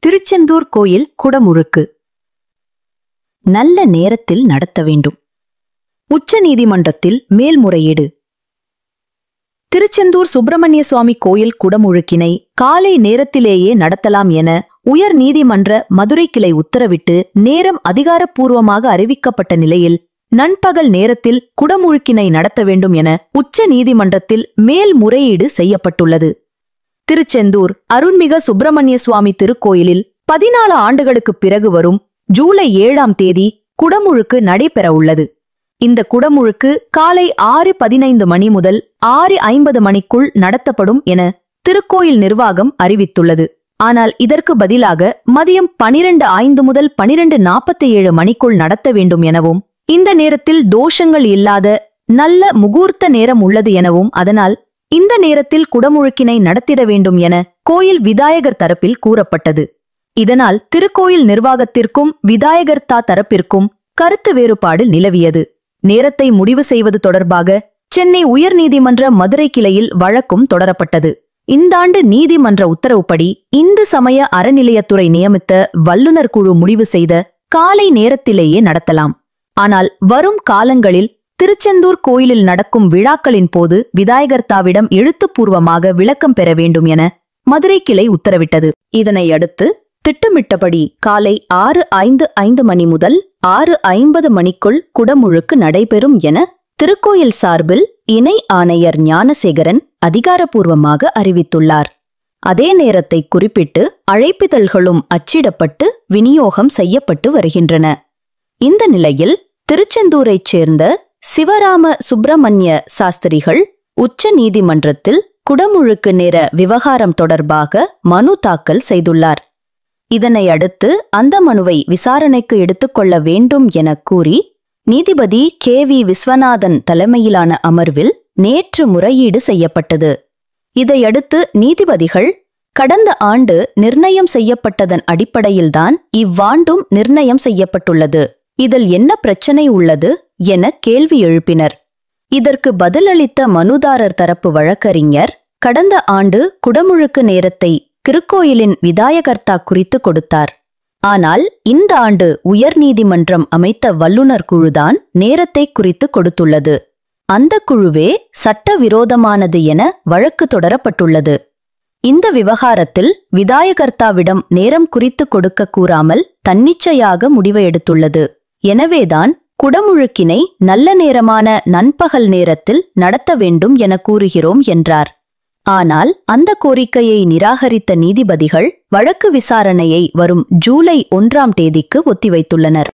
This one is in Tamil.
திருச்செந்தூர் கோயில் குடமுழுக்கு நல்ல நேரத்தில் நடத்த வேண்டும். உச்ச நீதிமன்றத்தில் மேல்முறையீடு. திருச்செந்தூர் சுப்பிரமணிய சுவாமி கோயில் குடமுழுக்கினை காலை நேரத்திலேயே நடத்தலாம் என உயர் நீதிமன்ற மதுரை கிளை உத்தரவிட்டு நேரம் அதிகாரப்பூர்வமாக அறிவிக்கப்பட்ட நிலையில் நண்பகல் நேரத்தில் குடமுழுக்கினை நடத்த வேண்டும் என உச்ச நீதிமன்றத்தில் மேல்முறையீடு செய்யப்பட்டுள்ளது. திருச்செந்தூர் அருள்மிகு சுப்பிரமணிய சுவாமி திருக்கோயிலில் 14 ஆண்டுகளுக்குப் பிறகு வரும் ஜூலை 7ஆம் தேதி குடமுழுக்கு நடைபெறவுள்ளது. இந்த குடமுழுக்கு காலை 6:15 மணி முதல் 6:50 மணிக்குள் நடத்தப்படும் என திருக்கோயில் நிர்வாகம் அறிவித்துள்ளது. ஆனால் இதற்கு பதிலாக மதியம் 12:05 முதல் 12:47 மணிக்குள் நடத்த வேண்டும் எனவும், இந்த நேரத்தில் தோஷங்கள் இல்லாத நல்ல முகூர்த்த நேரம் உள்ளது எனவும், அதனால் இந்த நேரத்தில் குடமுழுக்கினை நடத்திட வேண்டும் என கோயில் விதாயகர் தரப்பில் கூறப்பட்டது. இதனால் திருக்கோயில் நிர்வாகத்திற்கும் விதாயகர் தரப்பிற்கும் கருத்து வேறுபாடு நிலவியது. நேரத்தை முடிவு செய்வது தொடர்பாக சென்னை உயர்நீதிமன்ற மதுரை கிளையில் வழக்கும் தொடரப்பட்டது. இந்த ஆண்டு நீதிமன்ற உத்தரவுப்படி இந்து சமய அறநிலையத்துறை நியமித்த வல்லுநர் குழு முடிவு செய்த காலை நேரத்திலேயே நடத்தலாம். ஆனால் வரும் காலங்களில் திருச்செந்தூர் கோயிலில் நடக்கும் விழாக்களின் போது விதாயகர்த்தாவிடம் எழுத்துப்பூர்வமாக விளக்கம் பெற வேண்டும் என மதுரை கிளை உத்தரவிட்டது. இதனையடுத்து திட்டமிட்டபடி காலை 6:55 மணி முதல் 6:50 மணிக்குள் குடமுழுக்கு நடைபெறும் என திருக்கோயில் சார்பில் இணை ஆணையர் ஞானசேகரன் அதிகாரப்பூர்வமாக அறிவித்துள்ளார். அதே நேரத்தை குறிப்பிட்டு அழைப்பிதழ்களும் அச்சிடப்பட்டு விநியோகம் செய்யப்பட்டு வருகின்றன. இந்த நிலையில் திருச்செந்தூரைச் சேர்ந்த சிவராம சுப்பிரமணிய சாஸ்திரிகள் உச்ச நீதிமன்றத்தில் குடமுழுக்கு நேர விவகாரம் தொடர்பாக மனு தாக்கல் செய்துள்ளார். இதனை அடுத்து அந்த மனுவை விசாரணைக்கு எடுத்துக்கொள்ள வேண்டும் என கூறி நீதிபதி KV விஸ்வநாதன் தலைமையிலான அமர்வில் நேற்று முறையீடு செய்யப்பட்டது. இதையடுத்து நீதிபதிகள் கடந்த ஆண்டு நிர்ணயம் செய்யப்பட்டதன் அடிப்படையில்தான் இவ்வாண்டும் நிர்ணயம் செய்யப்பட்டுள்ளது, இதில் என்ன பிரச்சனை உள்ளது என கேள்வி எழுப்பினர். இதற்கு பதிலளித்த மனுதாரர் தரப்பு வழக்கறிஞர் கடந்த ஆண்டு குடமுழுக்கு நேரத்தை திருக்கோயிலின் விதாயகர்த்தா குறித்து கொடுத்தார். ஆனால் இந்த ஆண்டு உயர்நீதிமன்றம் அமைத்த வல்லுநர் குழுதான் நேரத்தை குறித்து கொடுத்துள்ளது. அந்த குழுவே சட்டவிரோதமானது என வழக்கு தொடரப்பட்டுள்ளது. இந்த விவகாரத்தில் விதாயகர்த்தாவிடம் நேரம் குறித்து கொடுக்க கூறாமல் தன்னிச்சையாக முடிவை எடுத்துள்ளது. எனவேதான் குடமுழுக்கினை நல்ல நேரமான நண்பகல் நேரத்தில் நடத்த வேண்டும் என கூறுகிறோம் என்றார். ஆனால் அந்த கோரிக்கையை நிராகரித்த நீதிபதிகள் வழக்கு விசாரணையை வரும் ஜூலை 1ஆம் தேதிக்கு ஒத்திவைத்துள்ளனர்.